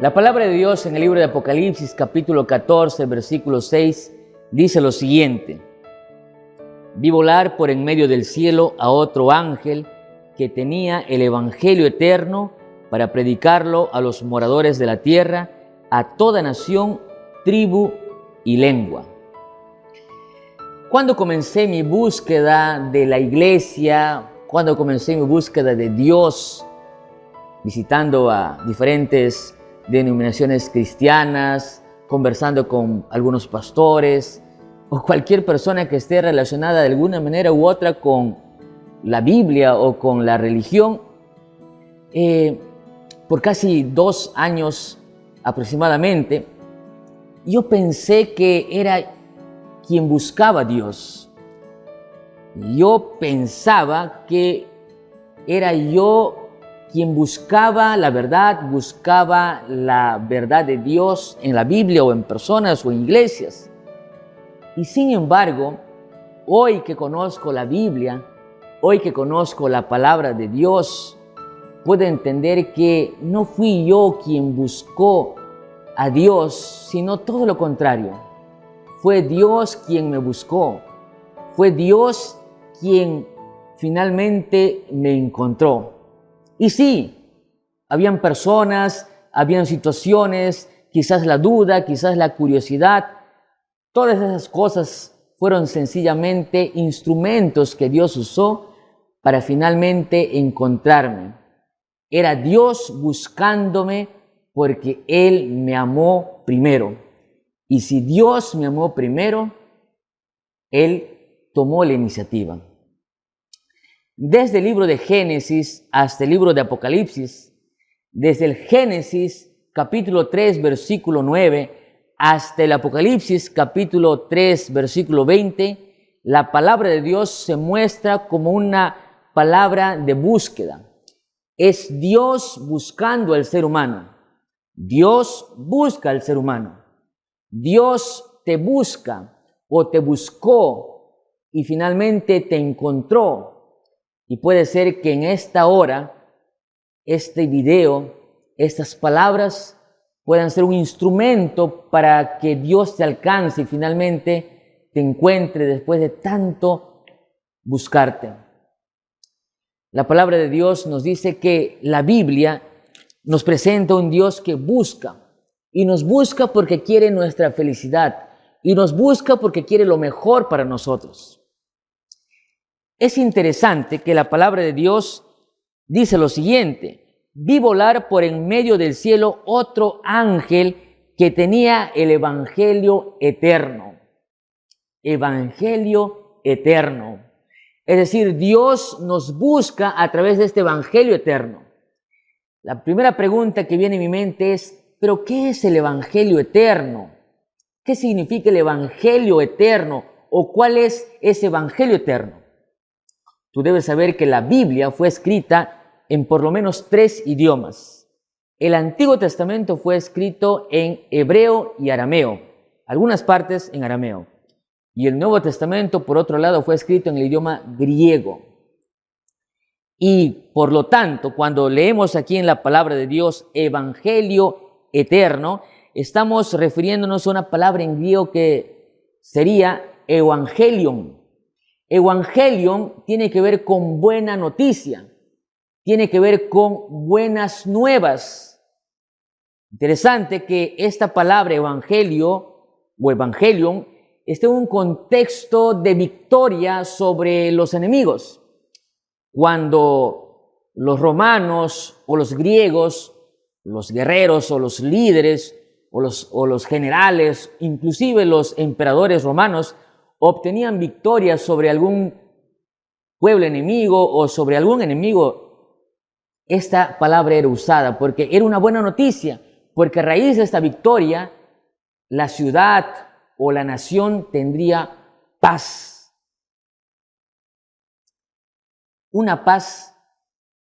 La palabra de Dios en el libro de Apocalipsis, capítulo 14, versículo 6, dice lo siguiente: Vi volar por en medio del cielo a otro ángel que tenía el evangelio eterno para predicarlo a los moradores de la tierra, a toda nación, tribu y lengua. Cuando comencé mi búsqueda de la iglesia, cuando comencé mi búsqueda de Dios, visitando a diferentes denominaciones cristianas, conversando con algunos pastores o cualquier persona que esté relacionada de alguna manera u otra con la Biblia o con la religión, por casi 2 años aproximadamente, yo pensé que era quien buscaba a Dios. Yo pensaba que era yo quien buscaba la verdad de Dios en la Biblia o en personas o en iglesias. Y sin embargo, hoy que conozco la Biblia, hoy que conozco la palabra de Dios, puedo entender que no fui yo quien buscó a Dios, sino todo lo contrario. Fue Dios quien me buscó. Fue Dios quien finalmente me encontró. Y sí, habían personas, habían situaciones, quizás la duda, quizás la curiosidad. Todas esas cosas fueron sencillamente instrumentos que Dios usó para finalmente encontrarme. Era Dios buscándome porque Él me amó primero. Y si Dios me amó primero, Él tomó la iniciativa. Desde el libro de Génesis hasta el libro de Apocalipsis, desde el Génesis capítulo 3 versículo 9 hasta el Apocalipsis capítulo 3 versículo 20, la palabra de Dios se muestra como una palabra de búsqueda. Es Dios buscando al ser humano. Dios busca al ser humano. Dios te busca o te buscó y finalmente te encontró. Y puede ser que en esta hora, este video, estas palabras puedan ser un instrumento para que Dios te alcance y finalmente te encuentre después de tanto buscarte. La palabra de Dios nos dice que la Biblia nos presenta un Dios que busca, y nos busca porque quiere nuestra felicidad, y nos busca porque quiere lo mejor para nosotros. Es interesante que la palabra de Dios dice lo siguiente: vi volar por en medio del cielo otro ángel que tenía el evangelio eterno. Evangelio eterno. Es decir, Dios nos busca a través de este evangelio eterno. La primera pregunta que viene a mi mente es: ¿pero qué es el evangelio eterno? ¿Qué significa el evangelio eterno? ¿O cuál es ese evangelio eterno? Tú debes saber que la Biblia fue escrita en por lo menos 3 idiomas. El Antiguo Testamento fue escrito en hebreo y arameo, algunas partes en arameo. Y el Nuevo Testamento, por otro lado, fue escrito en el idioma griego. Y por lo tanto, cuando leemos aquí en la palabra de Dios evangelio eterno, estamos refiriéndonos a una palabra en griego que sería evangelion. Evangelion tiene que ver con buena noticia, tiene que ver con buenas nuevas. Interesante que esta palabra evangelio o evangelion esté en un contexto de victoria sobre los enemigos. Cuando los romanos o los griegos, los guerreros o los líderes o los generales, inclusive los emperadores romanos, obtenían victorias sobre algún pueblo enemigo o sobre algún enemigo, esta palabra era usada porque era una buena noticia, porque a raíz de esta victoria, la ciudad o la nación tendría paz. Una paz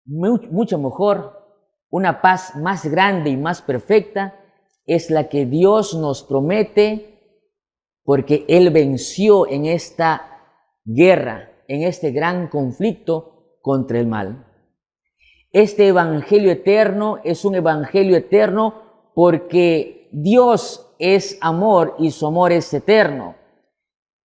mucho mejor, una paz más grande y más perfecta es la que Dios nos promete, porque Él venció en esta guerra, en este gran conflicto contra el mal. Este evangelio eterno es un evangelio eterno porque Dios es amor y su amor es eterno.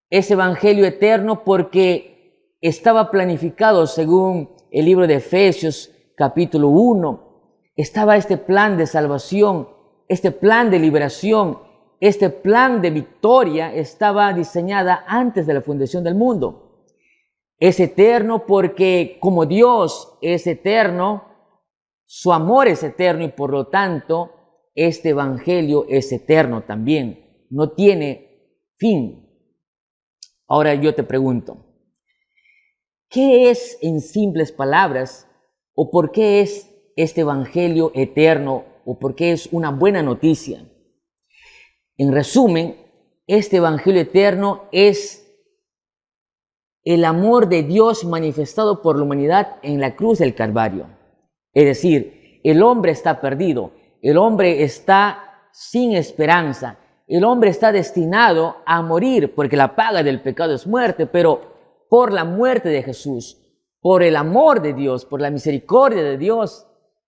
Es evangelio eterno porque estaba planificado según el libro de Efesios capítulo 1. Estaba este plan de salvación, este plan de liberación, este plan de victoria estaba diseñada antes de la fundación del mundo. Es eterno porque como Dios es eterno, su amor es eterno y por lo tanto este evangelio es eterno también. No tiene fin. Ahora yo te pregunto, ¿qué es en simples palabras o por qué es este evangelio eterno o por qué es una buena noticia? En resumen, este evangelio eterno es el amor de Dios manifestado por la humanidad en la cruz del Calvario. Es decir, el hombre está perdido, el hombre está sin esperanza, el hombre está destinado a morir porque la paga del pecado es muerte, pero por la muerte de Jesús, por el amor de Dios, por la misericordia de Dios,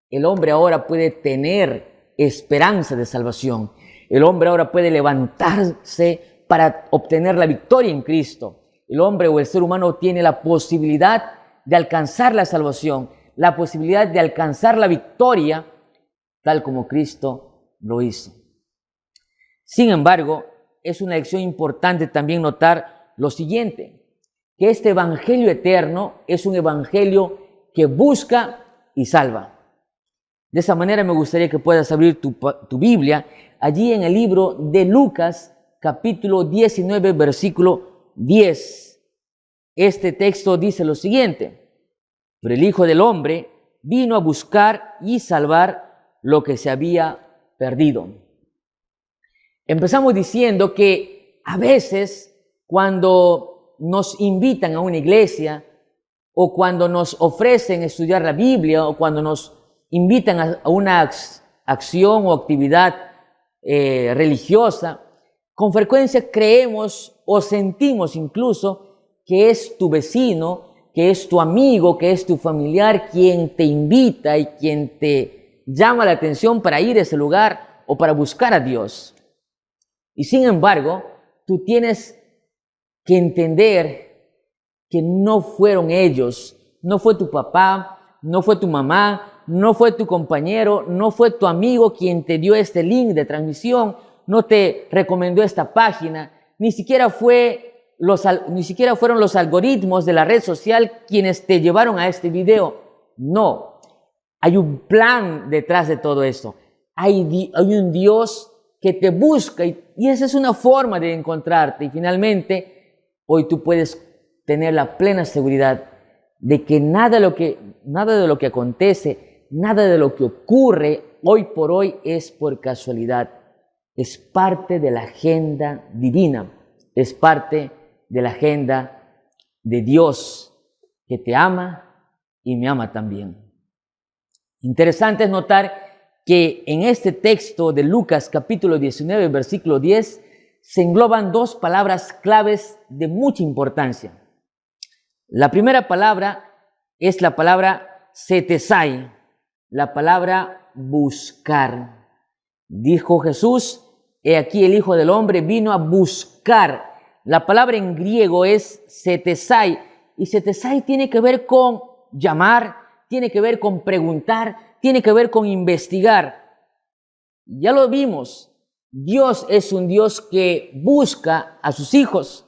el hombre ahora puede tener esperanza de salvación. El hombre ahora puede levantarse para obtener la victoria en Cristo. El hombre o el ser humano tiene la posibilidad de alcanzar la salvación, la posibilidad de alcanzar la victoria, tal como Cristo lo hizo. Sin embargo, es una lección importante también notar lo siguiente, que este evangelio eterno es un evangelio que busca y salva. De esa manera me gustaría que puedas abrir tu Biblia allí en el libro de Lucas, capítulo 19, versículo 10. Este texto dice lo siguiente: pero el Hijo del Hombre vino a buscar y salvar lo que se había perdido. Empezamos diciendo que a veces cuando nos invitan a una iglesia o cuando nos ofrecen estudiar la Biblia o cuando nos invitan a una acción o actividad religiosa, con frecuencia creemos o sentimos incluso que es tu vecino, que es tu amigo, que es tu familiar quien te invita y quien te llama la atención para ir a ese lugar o para buscar a Dios. Y sin embargo, tú tienes que entender que no fueron ellos, no fue tu papá, no fue tu mamá, no fue tu compañero, no fue tu amigo quien te dio este link de transmisión, no te recomendó esta página, ni siquiera fueron los algoritmos de la red social quienes te llevaron a este video. No, hay un plan detrás de todo esto. Hay un Dios que te busca y esa es una forma de encontrarte. Y finalmente, hoy tú puedes tener la plena seguridad de que nada de lo que acontece, nada de lo que ocurre hoy por hoy es por casualidad. Es parte de la agenda divina, es parte de la agenda de Dios que te ama y me ama también. Interesante es notar que en este texto de Lucas capítulo 19, versículo 10, se engloban dos palabras claves de mucha importancia. La primera palabra es la palabra setesai, la palabra buscar. Dijo Jesús, he aquí el Hijo del Hombre vino a buscar. La palabra en griego es setesai, y setesai tiene que ver con llamar, tiene que ver con preguntar, tiene que ver con investigar. Ya lo vimos, Dios es un Dios que busca a sus hijos.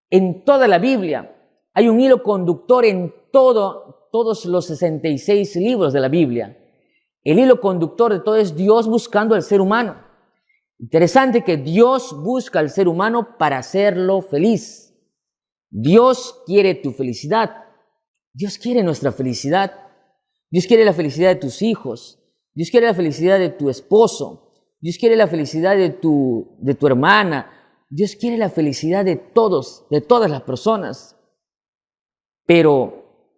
En toda la Biblia hay un hilo conductor en todos los 66 libros de la Biblia. El hilo conductor de todo es Dios buscando al ser humano. Interesante que Dios busca al ser humano para hacerlo feliz. Dios quiere tu felicidad. Dios quiere nuestra felicidad. Dios quiere la felicidad de tus hijos. Dios quiere la felicidad de tu esposo. Dios quiere la felicidad de tu hermana. Dios quiere la felicidad de todos, de todas las personas. Pero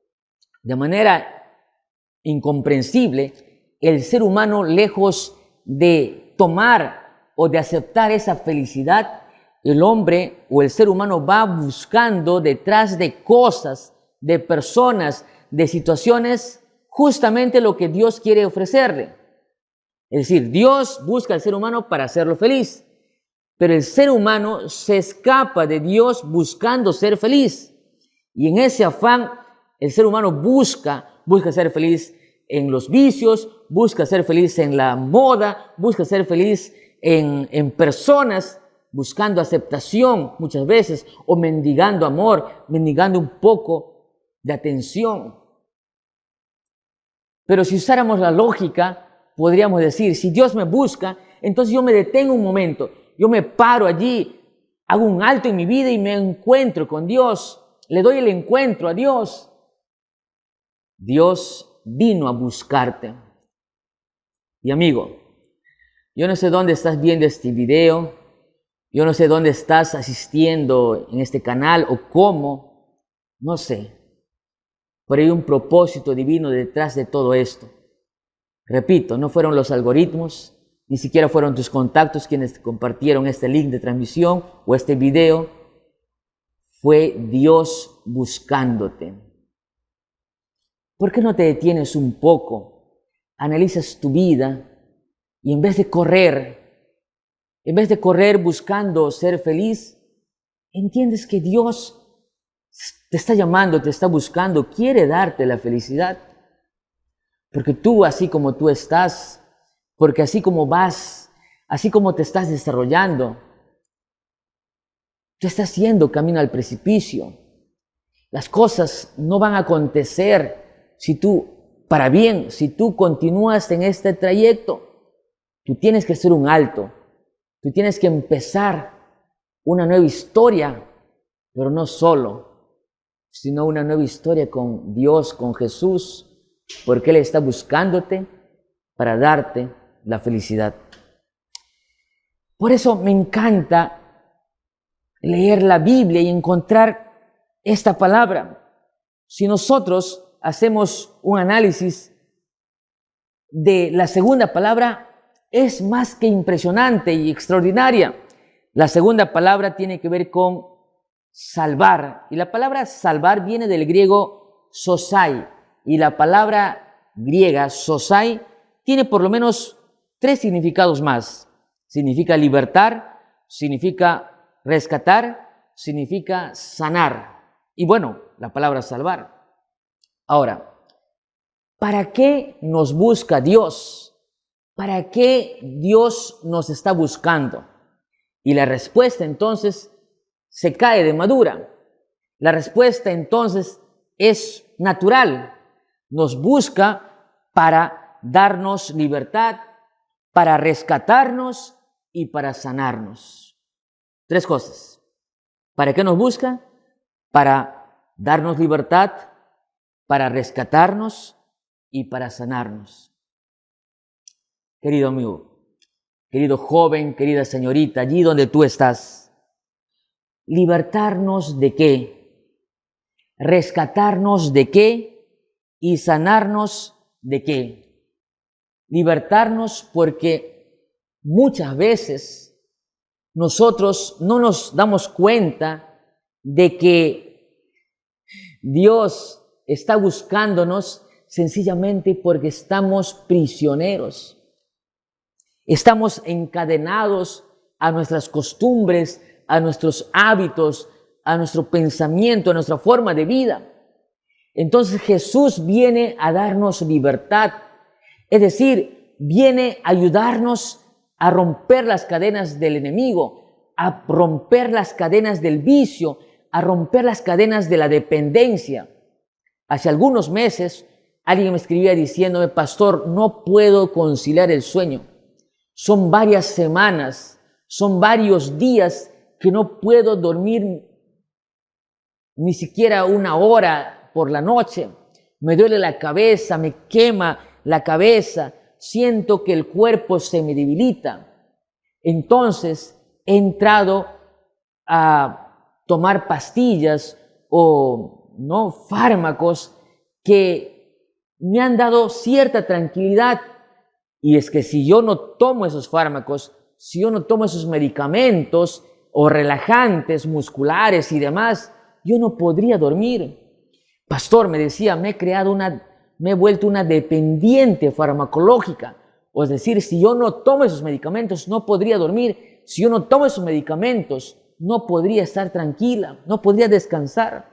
de manera incomprensible, el ser humano, lejos de tomar o de aceptar esa felicidad, el hombre o el ser humano va buscando detrás de cosas, de personas, de situaciones, justamente lo que Dios quiere ofrecerle. Es decir, Dios busca al ser humano para hacerlo feliz, pero el ser humano se escapa de Dios buscando ser feliz. Y en ese afán, el ser humano busca ser feliz en los vicios, busca ser feliz en la moda, busca ser feliz en personas, buscando aceptación muchas veces, o mendigando amor, mendigando un poco de atención. Pero si usáramos la lógica, podríamos decir, si Dios me busca, entonces yo me detengo un momento, yo me paro allí, hago un alto en mi vida y me encuentro con Dios, le doy el encuentro a Dios. Dios vino a buscarte. Y amigo, yo no sé dónde estás viendo este video, yo no sé dónde estás asistiendo en este canal o cómo, no sé. Pero hay un propósito divino detrás de todo esto. Repito, no fueron los algoritmos, ni siquiera fueron tus contactos quienes compartieron este link de transmisión o este video. Fue Dios buscándote. ¿Por qué no te detienes un poco? Analizas tu vida y en vez de correr buscando ser feliz, entiendes que Dios te está llamando, te está buscando, quiere darte la felicidad. Porque tú, así como tú estás, porque así como vas, así como te estás desarrollando, tú estás yendo camino al precipicio. Las cosas no van a acontecer para bien, si tú continúas en este trayecto. Tú tienes que hacer un alto, tú tienes que empezar una nueva historia, pero no solo, sino una nueva historia con Dios, con Jesús, porque Él está buscándote para darte la felicidad. Por eso me encanta leer la Biblia y encontrar esta palabra. Si nosotros hacemos un análisis de la segunda palabra, es más que impresionante y extraordinaria. La segunda palabra tiene que ver con salvar. Y la palabra salvar viene del griego sosai. Y la palabra griega sosai tiene por lo menos 3 significados más. Significa libertar, significa rescatar, significa sanar. Y bueno, la palabra salvar. Ahora, ¿para qué nos busca Dios? ¿Para qué Dios nos está buscando? Y la respuesta entonces se cae de madura. La respuesta entonces es natural. Nos busca para darnos libertad, para rescatarnos y para sanarnos. 3 cosas. ¿Para qué nos busca? Para darnos libertad, para rescatarnos y para sanarnos. Querido amigo, querido joven, querida señorita, allí donde tú estás, ¿libertarnos de qué? ¿Rescatarnos de qué? ¿Y sanarnos de qué? Libertarnos porque muchas veces nosotros no nos damos cuenta de que Dios está buscándonos sencillamente porque estamos prisioneros. Estamos encadenados a nuestras costumbres, a nuestros hábitos, a nuestro pensamiento, a nuestra forma de vida. Entonces Jesús viene a darnos libertad, es decir, viene a ayudarnos a romper las cadenas del enemigo, a romper las cadenas del vicio, a romper las cadenas de la dependencia. Hace algunos meses alguien me escribía diciéndome: pastor, no puedo conciliar el sueño. Son varias semanas, son varios días que no puedo dormir ni siquiera 1 hora por la noche. Me duele la cabeza, me quema la cabeza, siento que el cuerpo se me debilita. Entonces he entrado a tomar pastillas o fármacos que me han dado cierta tranquilidad. Y es que si yo no tomo esos fármacos, si yo no tomo esos medicamentos o relajantes musculares y demás, yo no podría dormir. Pastor, me decía, me he vuelto una dependiente farmacológica. O es decir, si yo no tomo esos medicamentos, no podría dormir. Si yo no tomo esos medicamentos, no podría estar tranquila, no podría descansar.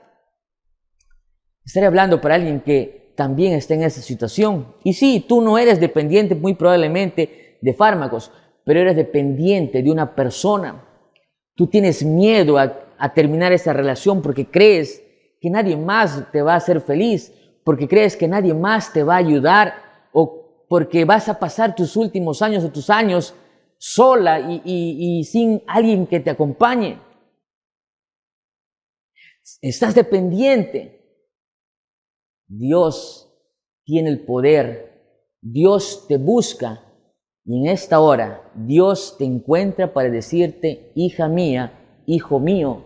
Estaré hablando para alguien que también está en esa situación. Y sí, tú no eres dependiente muy probablemente de fármacos, pero eres dependiente de una persona. Tú tienes miedo a terminar esa relación porque crees que nadie más te va a hacer feliz, porque crees que nadie más te va a ayudar, o porque vas a pasar tus últimos años o tus años sola y sin alguien que te acompañe. Estás dependiente. Dios tiene el poder. Dios te busca. Y en esta hora, Dios te encuentra para decirte: hija mía, hijo mío,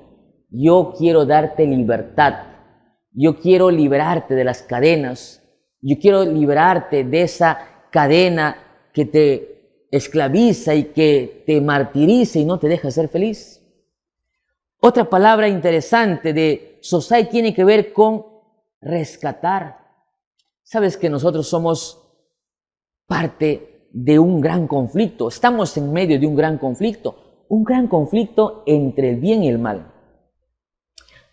yo quiero darte libertad. Yo quiero liberarte de las cadenas. Yo quiero liberarte de esa cadena que te esclaviza y que te martiriza y no te deja ser feliz. Otra palabra interesante de Sosai tiene que ver con rescatar. Sabes que nosotros somos parte de un gran conflicto. Estamos en medio de un gran conflicto entre el bien y el mal.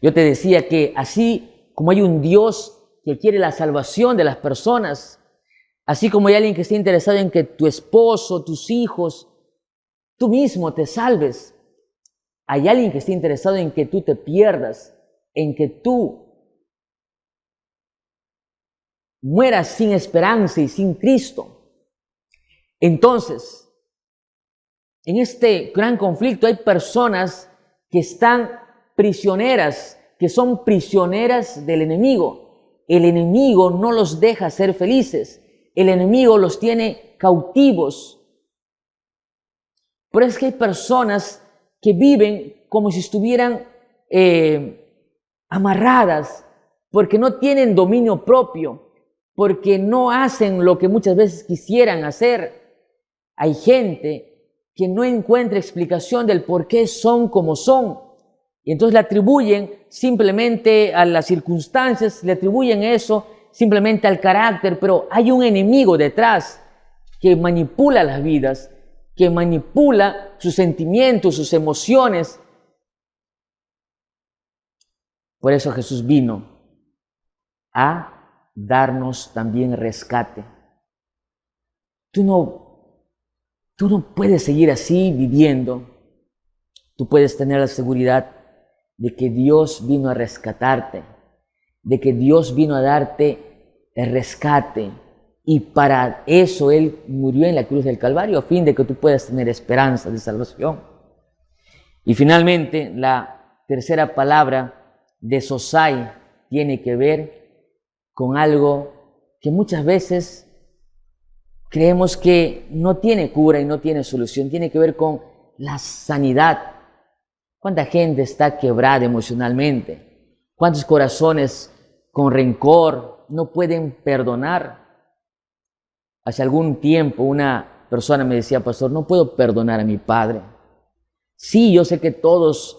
Yo te decía que así como hay un Dios que quiere la salvación de las personas, así como hay alguien que está interesado en que tu esposo, tus hijos, tú mismo te salves, hay alguien que está interesado en que tú te pierdas, en que tú mueras sin esperanza y sin Cristo. Entonces, en este gran conflicto hay personas que están prisioneras, que son prisioneras del enemigo. El enemigo no los deja ser felices. El enemigo los tiene cautivos. Por eso es que hay personas que viven como si estuvieran amarradas, porque no tienen dominio propio, porque no hacen lo que muchas veces quisieran hacer. Hay gente que no encuentra explicación del por qué son como son. Y entonces le atribuyen simplemente a las circunstancias, le atribuyen eso simplemente al carácter, pero hay un enemigo detrás que manipula las vidas, que manipula sus sentimientos, sus emociones. Por eso Jesús vino a darnos también rescate. Tú no puedes seguir así viviendo. Tú puedes tener la seguridad de que Dios vino a rescatarte, de que Dios vino a darte el rescate. Y para eso Él murió en la cruz del Calvario, a fin de que tú puedas tener esperanza de salvación. Y finalmente, la tercera palabra de Sosai tiene que ver con algo que muchas veces creemos que no tiene cura y no tiene solución. Tiene que ver con la sanidad. ¿Cuánta gente está quebrada emocionalmente? ¿Cuántos corazones con rencor no pueden perdonar? Hace algún tiempo una persona me decía: pastor, no puedo perdonar a mi padre. Sí, yo sé que todos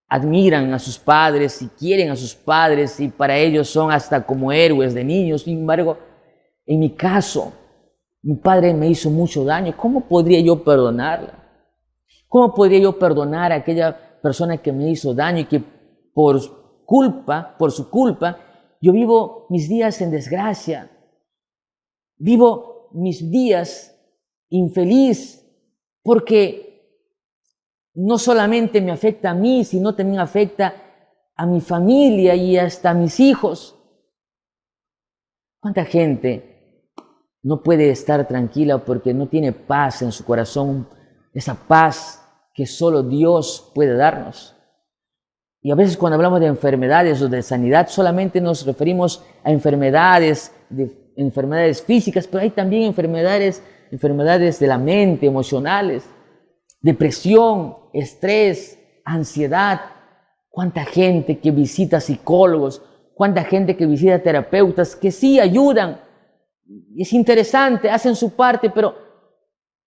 admiran a sus padres y quieren a sus padres y para ellos son hasta como héroes de niños. Sin embargo, en mi caso, mi padre me hizo mucho daño. ¿Cómo podría yo perdonarla? ¿Cómo podría yo perdonar a aquella persona que me hizo daño y que por su culpa, yo vivo mis días en desgracia? Vivo mis días infeliz porque no solamente me afecta a mí, sino también afecta a mi familia y hasta a mis hijos. ¿Cuánta gente no puede estar tranquila porque no tiene paz en su corazón? Esa paz que solo Dios puede darnos. Y a veces cuando hablamos de enfermedades o de sanidad, solamente nos referimos a enfermedades físicas, pero hay también enfermedades de la mente, emocionales, depresión, estrés, ansiedad. Cuánta gente que visita psicólogos, cuánta gente que visita terapeutas que sí ayudan. Es interesante, hacen su parte, pero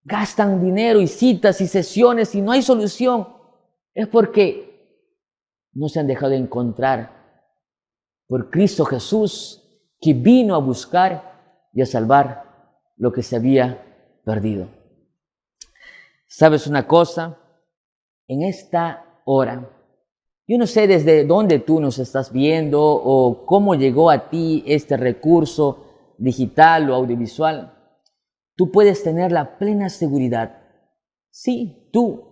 gastan dinero y citas y sesiones y no hay solución. Es porque no se han dejado encontrar por Cristo Jesús, que vino a buscar y a salvar lo que se había perdido. ¿Sabes una cosa? En esta hora, yo no sé desde dónde tú nos estás viendo o cómo llegó a ti este recurso digital o audiovisual. Tú puedes tener la plena seguridad. Sí, tú.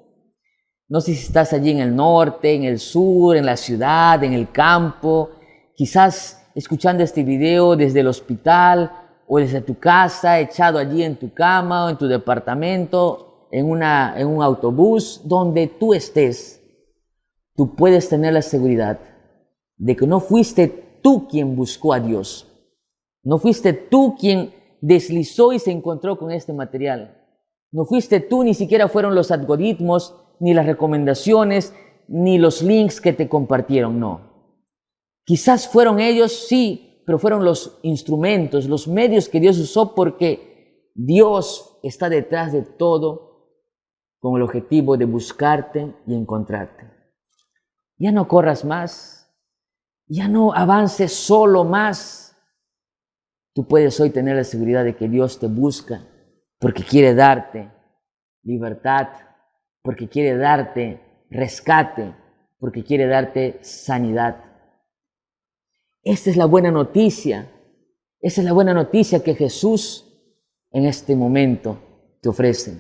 No sé si estás allí en el norte, en el sur, en la ciudad, en el campo, quizás escuchando este video desde el hospital o desde tu casa, echado allí en tu cama o en tu departamento, en un autobús, donde tú estés. Tú puedes tener la seguridad de que no fuiste tú quien buscó a Dios. No fuiste tú quien deslizó y se encontró con este material. No fuiste tú, ni siquiera fueron los algoritmos, ni las recomendaciones, ni los links que te compartieron, no. Quizás fueron ellos, sí, pero fueron los instrumentos, los medios que Dios usó, porque Dios está detrás de todo con el objetivo de buscarte y encontrarte. Ya no corras más, ya no avances solo más. Tú puedes hoy tener la seguridad de que Dios te busca porque quiere darte libertad, porque quiere darte rescate, porque quiere darte sanidad. Esta es la buena noticia. Esa es la buena noticia que Jesús en este momento te ofrece.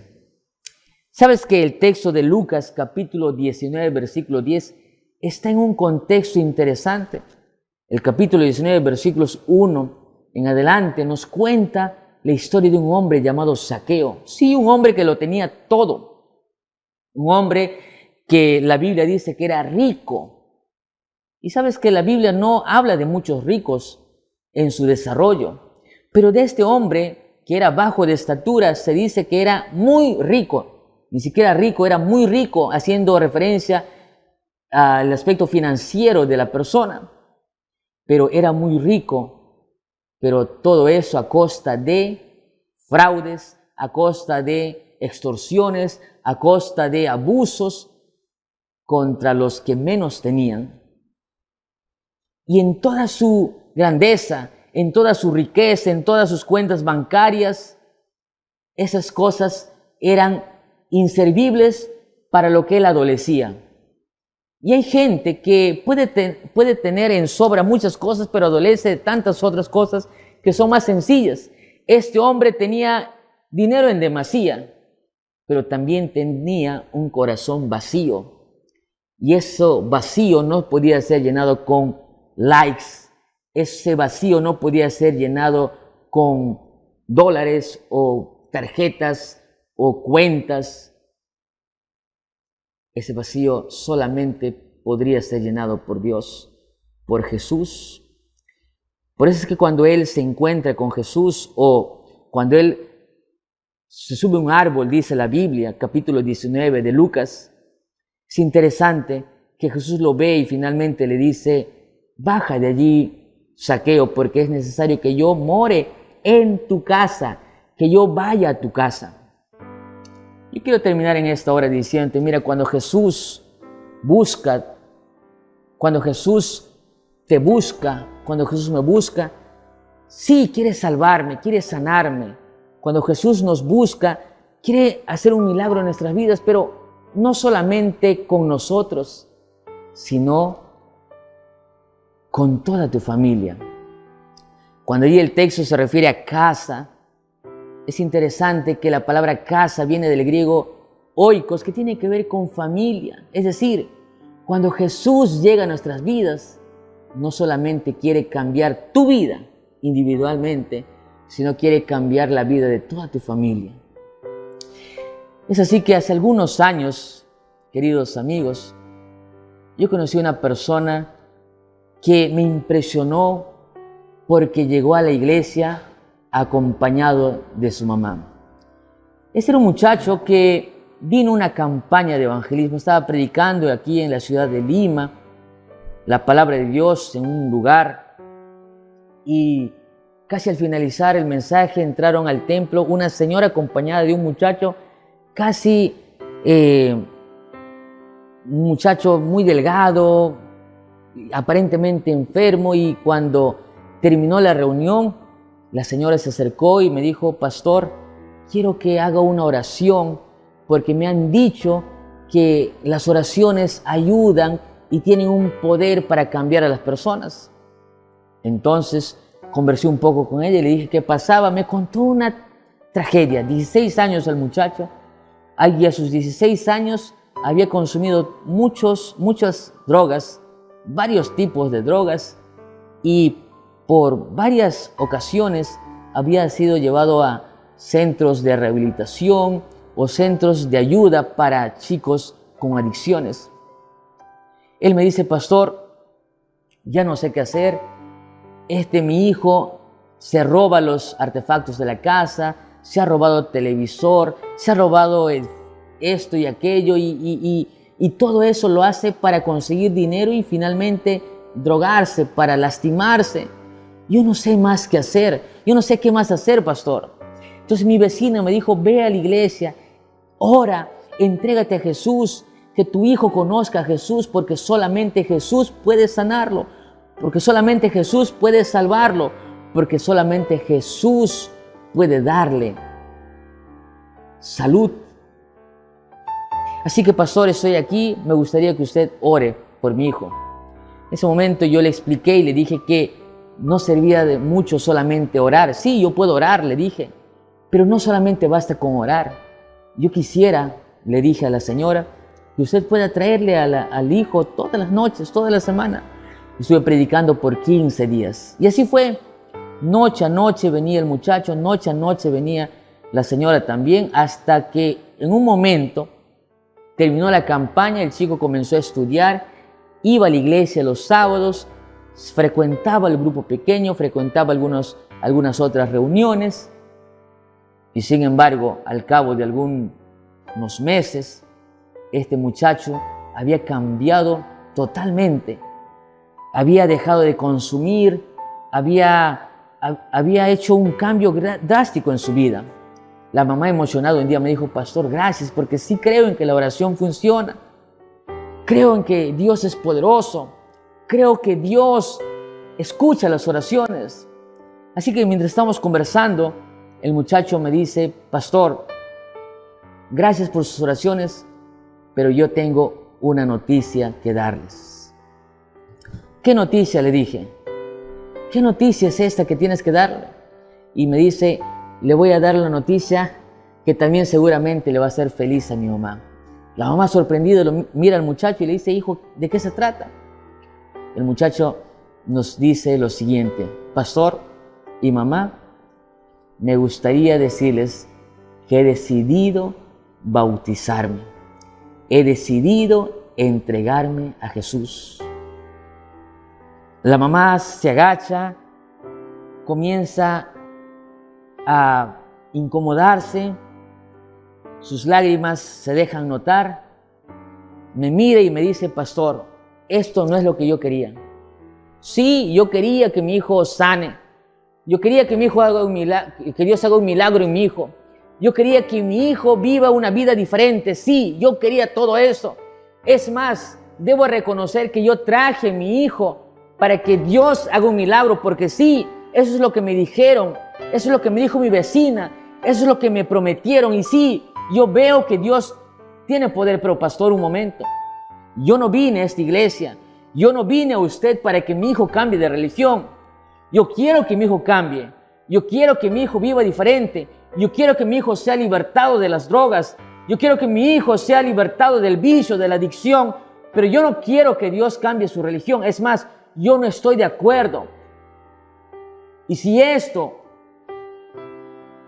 ¿Sabes que el texto de Lucas capítulo 19, versículo 10 está en un contexto interesante? El capítulo 19, versículos 1 en adelante nos cuenta la historia de un hombre llamado Zaqueo. Sí, un hombre que lo tenía todo. Un hombre que la Biblia dice que era rico. Y sabes que la Biblia no habla de muchos ricos en su desarrollo, pero de este hombre que era bajo de estatura se dice que era muy rico. Ni siquiera rico, era muy rico, haciendo referencia al aspecto financiero de la persona. Pero era muy rico, pero todo eso a costa de fraudes, a costa de extorsiones, a costa de abusos contra los que menos tenían. Y en toda su grandeza, en toda su riqueza, en todas sus cuentas bancarias, esas cosas eran inservibles para lo que él adolecía. Y hay gente que puede tener en sobra muchas cosas, pero adolece de tantas otras cosas que son más sencillas. Este hombre tenía dinero en demasía, pero también tenía un corazón vacío. Y eso vacío no podía ser llenado con likes. Ese vacío no podía ser llenado con dólares o tarjetas o cuentas. Ese vacío solamente podría ser llenado por Dios, por Jesús. Por eso es que cuando él se encuentra con Jesús o cuando él se sube a un árbol, dice la Biblia, capítulo 19 de Lucas, es interesante que Jesús lo ve y finalmente le dice: baja de allí, Zaqueo, porque es necesario que yo more en tu casa, que yo vaya a tu casa. Yo quiero terminar en esta hora diciendo, mira, cuando Jesús busca, cuando Jesús te busca, cuando Jesús me busca, sí, quiere salvarme, quiere sanarme. Cuando Jesús nos busca, quiere hacer un milagro en nuestras vidas, pero no solamente con nosotros, sino con toda tu familia. Cuando ahí el texto se refiere a casa, es interesante que la palabra casa viene del griego oikos, que tiene que ver con familia. Es decir, cuando Jesús llega a nuestras vidas, no solamente quiere cambiar tu vida individualmente, sino quiere cambiar la vida de toda tu familia. Es así que hace algunos años, queridos amigos, yo conocí a una persona que me impresionó porque llegó a la iglesia acompañado de su mamá. Ese era un muchacho que vino a una campaña de evangelismo, estaba predicando aquí en la ciudad de Lima la palabra de Dios en un lugar y casi al finalizar el mensaje entraron al templo una señora acompañada de un muchacho casi un muchacho muy delgado, aparentemente enfermo, y cuando terminó la reunión, la señora se acercó y me dijo: pastor, quiero que haga una oración porque me han dicho que las oraciones ayudan y tienen un poder para cambiar a las personas. Entonces conversé un poco con ella y le dije qué pasaba. Me contó una tragedia. 16 años el muchacho. Y a sus 16 años había consumido muchas drogas, varios tipos de drogas, y por varias ocasiones había sido llevado a centros de rehabilitación o centros de ayuda para chicos con adicciones. Él me dice, pastor, ya no sé qué hacer. Mi hijo se roba los artefactos de la casa, se ha robado el televisor, se ha robado esto y aquello y todo eso lo hace para conseguir dinero y finalmente drogarse, para lastimarse. Yo no sé más qué hacer, yo no sé qué más hacer, pastor. Entonces mi vecina me dijo, ve a la iglesia, ora, entrégate a Jesús, que tu hijo conozca a Jesús, porque solamente Jesús puede sanarlo, porque solamente Jesús puede salvarlo, porque solamente Jesús puede darle salud. Así que, pastor, estoy aquí, me gustaría que usted ore por mi hijo. En ese momento yo le expliqué y le dije que no servía de mucho solamente orar. Sí, yo puedo orar, le dije, pero no solamente basta con orar. Yo quisiera, le dije a la señora, que usted pueda traerle al hijo todas las noches, toda la semana. Estuve predicando por 15 días. Y así fue. Noche a noche venía el muchacho, noche a noche venía la señora también, hasta que en un momento terminó la campaña, el chico comenzó a estudiar, iba a la iglesia los sábados, frecuentaba el grupo pequeño, frecuentaba algunas otras reuniones. Y sin embargo, al cabo de algunos meses, este muchacho había cambiado totalmente. Había dejado de consumir, había hecho un cambio drástico en su vida. La mamá, emocionada, un día me dijo, pastor, gracias, porque sí creo en que la oración funciona. Creo en que Dios es poderoso. Creo que Dios escucha las oraciones. Así que mientras estamos conversando, el muchacho me dice, pastor, gracias por sus oraciones, pero yo tengo una noticia que darles. ¿Qué noticia? Le dije. ¿Qué noticia es esta que tienes que darle? Y me dice, le voy a dar la noticia que también seguramente le va a hacer feliz a mi mamá. La mamá, sorprendida, lo mira al muchacho y le dice, hijo, ¿de qué se trata? El muchacho nos dice lo siguiente, pastor y mamá, me gustaría decirles que he decidido bautizarme. He decidido entregarme a Jesús. La mamá se agacha, comienza a incomodarse, sus lágrimas se dejan notar, me mira y me dice, pastor, esto no es lo que yo quería. Sí, yo quería que mi hijo sane, yo quería que mi hijo haga un milagro, que Dios haga un milagro en mi hijo, yo quería que mi hijo viva una vida diferente, sí, yo quería todo eso. Es más, debo reconocer que yo traje a mi hijo para que Dios haga un milagro, porque sí, eso es lo que me dijeron, eso es lo que me dijo mi vecina, eso es lo que me prometieron, y sí, yo veo que Dios tiene poder. Pero pastor, un momento, yo no vine a esta iglesia, yo no vine a usted para que mi hijo cambie de religión. Yo quiero que mi hijo cambie, yo quiero que mi hijo viva diferente, yo quiero que mi hijo sea libertado de las drogas, yo quiero que mi hijo sea libertado del vicio, de la adicción, pero yo no quiero que Dios cambie su religión. Es más, yo no estoy de acuerdo. Y si esto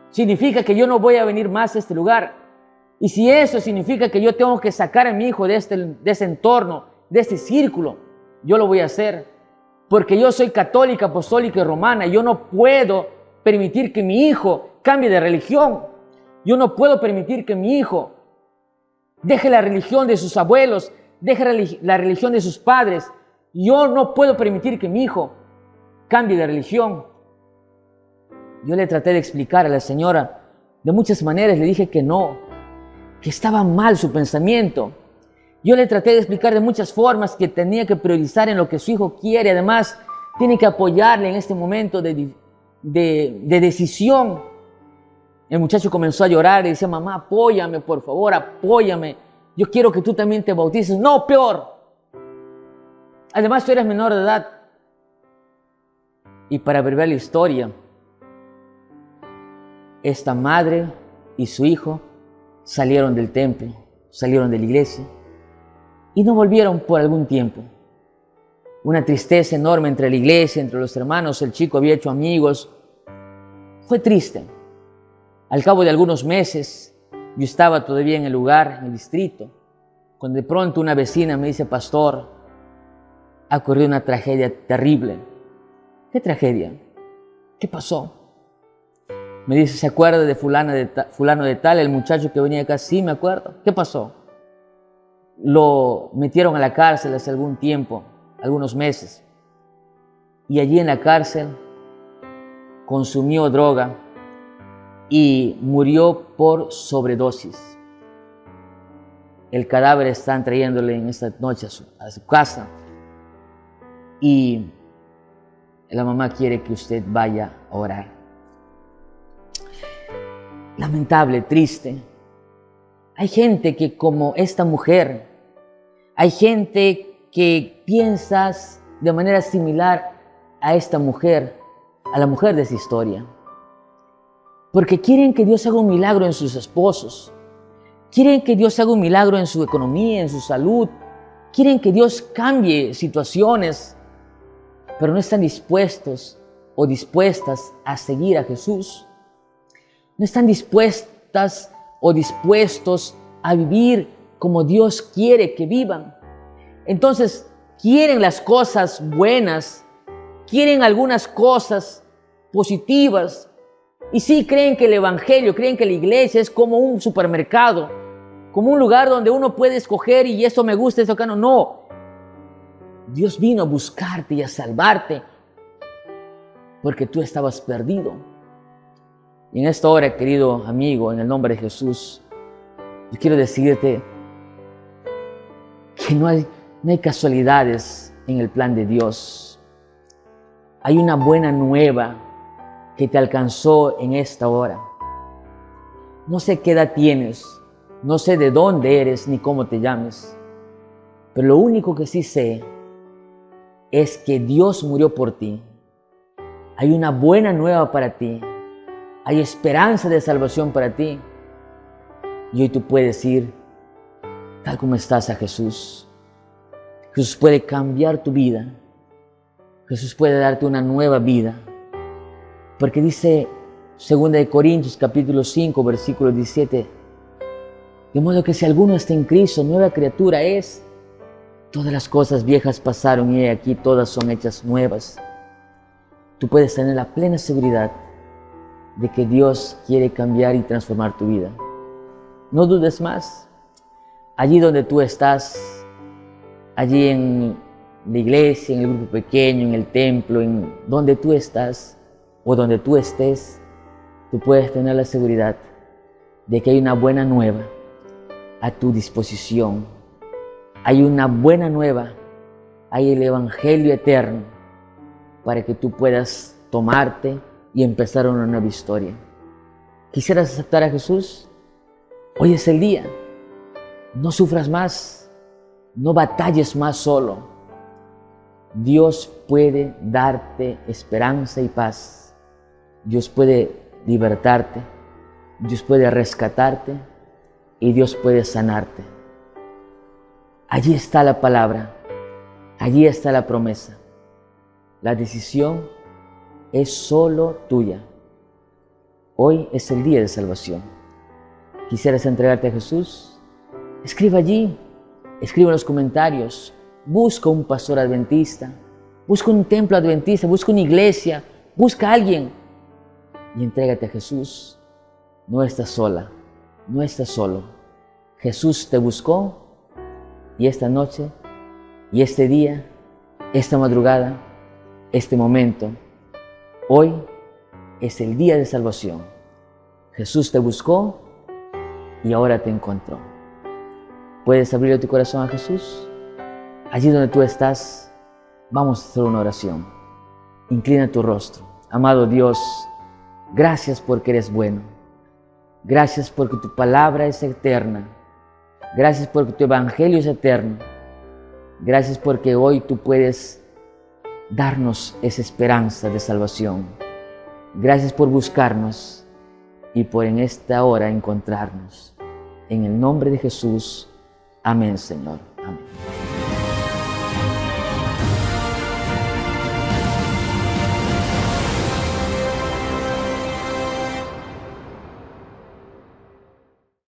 significa que yo no voy a venir más a este lugar, y si eso significa que yo tengo que sacar a mi hijo de ese entorno, de este círculo, yo lo voy a hacer. Porque yo soy católica, apostólica y romana. Yo no puedo permitir que mi hijo cambie de religión. Yo no puedo permitir que mi hijo deje la religión de sus abuelos, deje la religión de sus padres. Yo no puedo permitir que mi hijo cambie de religión. Yo le traté de explicar a la señora de muchas maneras, le dije que no, que estaba mal su pensamiento. Yo le traté de explicar de muchas formas que tenía que priorizar en lo que su hijo quiere. Además, tiene que apoyarle en este momento de decisión. El muchacho comenzó a llorar y decía, mamá, apóyame, por favor, apóyame. Yo quiero que tú también te bautices. No, peor. Además, tú eres menor de edad. Y para abreviar la historia, esta madre y su hijo salieron del templo, salieron de la iglesia y no volvieron por algún tiempo. Una tristeza enorme entre la iglesia, entre los hermanos. El chico había hecho amigos. Fue triste. Al cabo de algunos meses, yo estaba todavía en el lugar, en el distrito, cuando de pronto una vecina me dice, pastor, ha ocurrido una tragedia terrible. ¿Qué tragedia? ¿Qué pasó? Me dice, ¿se acuerda de fulano de tal, el muchacho que venía acá? Sí, me acuerdo. ¿Qué pasó? Lo metieron a la cárcel hace algún tiempo, algunos meses. Y allí en la cárcel consumió droga y murió por sobredosis. El cadáver están trayéndole en esta noche a su casa. Y la mamá quiere que usted vaya a orar. Lamentable, triste. Hay gente que como esta mujer, hay gente que piensa de manera similar a esta mujer, a la mujer de esta historia. Porque quieren que Dios haga un milagro en sus esposos. Quieren que Dios haga un milagro en su economía, en su salud. Quieren que Dios cambie situaciones, pero no están dispuestos o dispuestas a seguir a Jesús. No están dispuestas o dispuestos a vivir como Dios quiere que vivan. Entonces, quieren las cosas buenas, quieren algunas cosas positivas, y sí creen que el evangelio, creen que la iglesia es como un supermercado, como un lugar donde uno puede escoger y esto me gusta, esto acá no. No. Dios vino a buscarte y a salvarte porque tú estabas perdido. Y en esta hora, querido amigo, en el nombre de Jesús, yo quiero decirte que no hay casualidades en el plan de Dios. Hay una buena nueva que te alcanzó en esta hora. No sé qué edad tienes, no sé de dónde eres ni cómo te llames, pero lo único que sí sé es que Dios murió por ti. Hay una buena nueva para ti. Hay esperanza de salvación para ti. Y hoy tú puedes ir tal como estás a Jesús. Jesús puede cambiar tu vida. Jesús puede darte una nueva vida. Porque dice 2 Corintios capítulo 5, versículo 17, de modo que si alguno está en Cristo, nueva criatura es. Todas las cosas viejas pasaron y aquí todas son hechas nuevas. Tú puedes tener la plena seguridad de que Dios quiere cambiar y transformar tu vida. No dudes más. Allí donde tú estás, allí en la iglesia, en el grupo pequeño, en el templo, en donde tú estás o donde tú estés, tú puedes tener la seguridad de que hay una buena nueva a tu disposición. Hay una buena nueva, hay el Evangelio eterno para que tú puedas tomarte y empezar una nueva historia. ¿Quisieras aceptar a Jesús? Hoy es el día. No sufras más, no batalles más solo. Dios puede darte esperanza y paz. Dios puede libertarte, Dios puede rescatarte y Dios puede sanarte. Allí está la palabra, allí está la promesa. La decisión es solo tuya. Hoy es el día de salvación. ¿Quisieras entregarte a Jesús? Escribe allí, escribe en los comentarios. Busca un pastor adventista, busca un templo adventista, busca una iglesia, busca a alguien y entrégate a Jesús. No estás sola, no estás solo. Jesús te buscó y esta noche y este día, esta madrugada, este momento, hoy es el día de salvación. Jesús te buscó y ahora te encontró. ¿Puedes abrirle tu corazón a Jesús? Allí donde tú estás, vamos a hacer una oración. Inclina tu rostro. Amado Dios, gracias porque eres bueno. Gracias porque tu palabra es eterna. Gracias porque tu evangelio es eterno. Gracias porque hoy tú puedes darnos esa esperanza de salvación. Gracias por buscarnos y por en esta hora encontrarnos. En el nombre de Jesús. Amén, Señor. Amén.